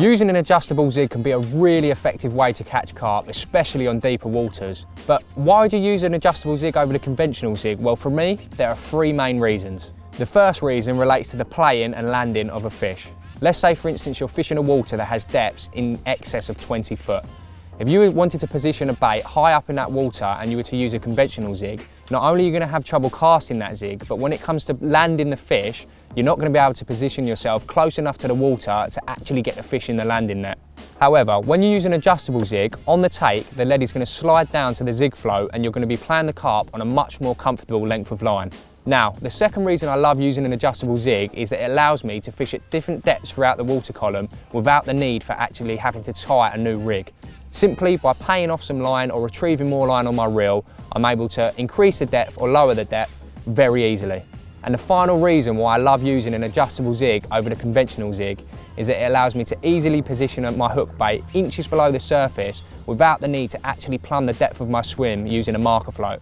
Using an adjustable zig can be a really effective way to catch carp, especially on deeper waters. But why would you use an adjustable zig over the conventional zig? Well, for me, there are three main reasons. The first reason relates to the playing and landing of a fish. Let's say, for instance, you're fishing a water that has depths in excess of 20 foot. If you wanted to position a bait high up in that water and you were to use a conventional zig, not only are you going to have trouble casting that zig, but when it comes to landing the fish, you're not going to be able to position yourself close enough to the water to actually get the fish in the landing net. However, when you use an adjustable zig, on the take, the lead is going to slide down to the zig float and you're going to be playing the carp on a much more comfortable length of line. Now, the second reason I love using an adjustable zig is that it allows me to fish at different depths throughout the water column without the need for actually having to tie a new rig. Simply by paying off some line or retrieving more line on my reel, I'm able to increase the depth or lower the depth very easily. And the final reason why I love using an adjustable zig over the conventional zig is that it allows me to easily position my hook bait inches below the surface without the need to actually plumb the depth of my swim using a marker float.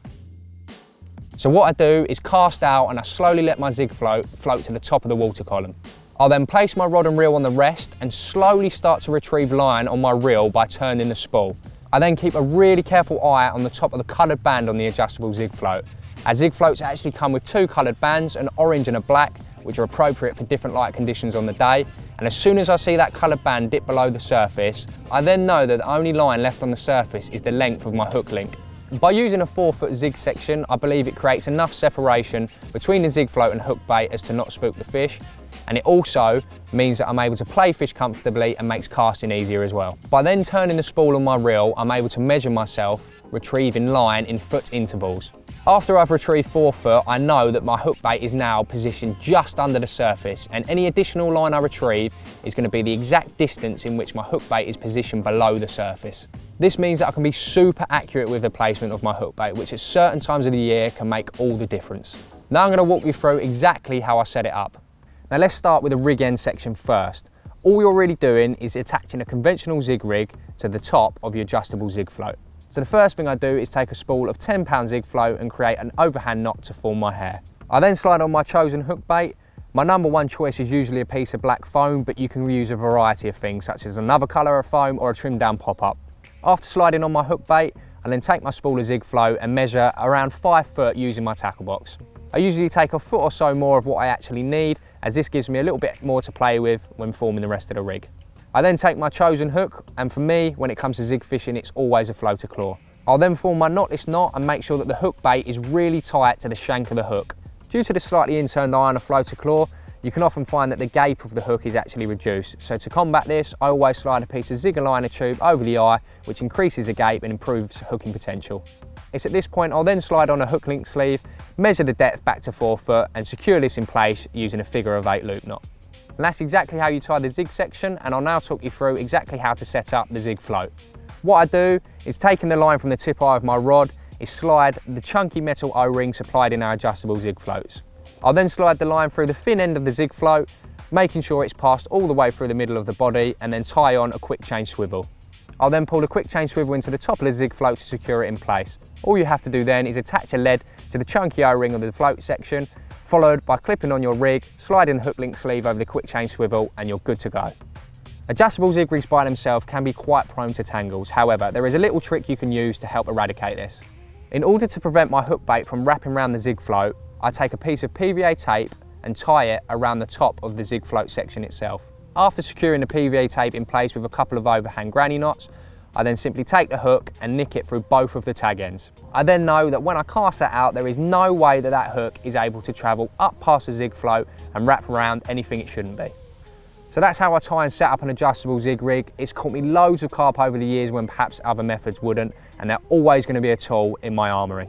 So what I do is cast out and I slowly let my zig float to the top of the water column. I'll then place my rod and reel on the rest and slowly start to retrieve line on my reel by turning the spool. I then keep a really careful eye on the top of the coloured band on the adjustable zig float. Our zig floats actually come with two coloured bands, an orange and a black, which are appropriate for different light conditions on the day. And as soon as I see that coloured band dip below the surface, I then know that the only line left on the surface is the length of my hook link. By using a 4-foot zig section, I believe it creates enough separation between the zig float and hook bait as to not spook the fish. And it also means that I'm able to play fish comfortably and makes casting easier as well. By then turning the spool on my reel, I'm able to measure myself, retrieving line in foot intervals. After I've retrieved 4 foot, I know that my hook bait is now positioned just under the surface, and any additional line I retrieve is going to be the exact distance in which my hook bait is positioned below the surface. This means that I can be super accurate with the placement of my hook bait, which at certain times of the year can make all the difference. Now I'm going to walk you through exactly how I set it up. Now let's start with the rig end section first. All you're really doing is attaching a conventional zig rig to the top of your adjustable zig float. So the first thing I do is take a spool of 10-pound zig float and create an overhand knot to form my hair. I then slide on my chosen hook bait. My number one choice is usually a piece of black foam, but you can use a variety of things such as another colour of foam or a trimmed down pop-up. After sliding on my hook bait, I then take my spool of zig float and measure around 5 foot using my tackle box. I usually take a foot or so more of what I actually need, as this gives me a little bit more to play with when forming the rest of the rig. I then take my chosen hook, and for me, when it comes to zig fishing, it's always a floater claw. I'll then form my knotless knot and make sure that the hook bait is really tight to the shank of the hook. Due to the slightly inturned eye on a floater claw, you can often find that the gape of the hook is actually reduced. So to combat this, I always slide a piece of zig aligner tube over the eye, which increases the gape and improves hooking potential. It's at this point I'll then slide on a hook link sleeve, measure the depth back to 4 foot and secure this in place using a figure of 8 loop knot. And that's exactly how you tie the zig section, and I'll now talk you through exactly how to set up the zig float. What I do is, taking the line from the tip eye of my rod, is slide the chunky metal O-ring supplied in our adjustable zig floats. I'll then slide the line through the thin end of the zig float, making sure it's passed all the way through the middle of the body, and then tie on a quick chain swivel. I'll then pull the quick chain swivel into the top of the zig float to secure it in place. All you have to do then is attach a lead to the chunky O-ring of the float section, followed by clipping on your rig, sliding the hook link sleeve over the quick chain swivel, and you're good to go. Adjustable zig rigs by themselves can be quite prone to tangles. However, there is a little trick you can use to help eradicate this. In order to prevent my hook bait from wrapping around the zig float, I take a piece of PVA tape and tie it around the top of the zig float section itself. After securing the PVA tape in place with a couple of overhand granny knots, I then simply take the hook and nick it through both of the tag ends. I then know that when I cast that out, there is no way that that hook is able to travel up past the zig float and wrap around anything it shouldn't be. So that's how I tie and set up an adjustable zig rig. It's caught me loads of carp over the years when perhaps other methods wouldn't, and they're always going to be a tool in my armoury.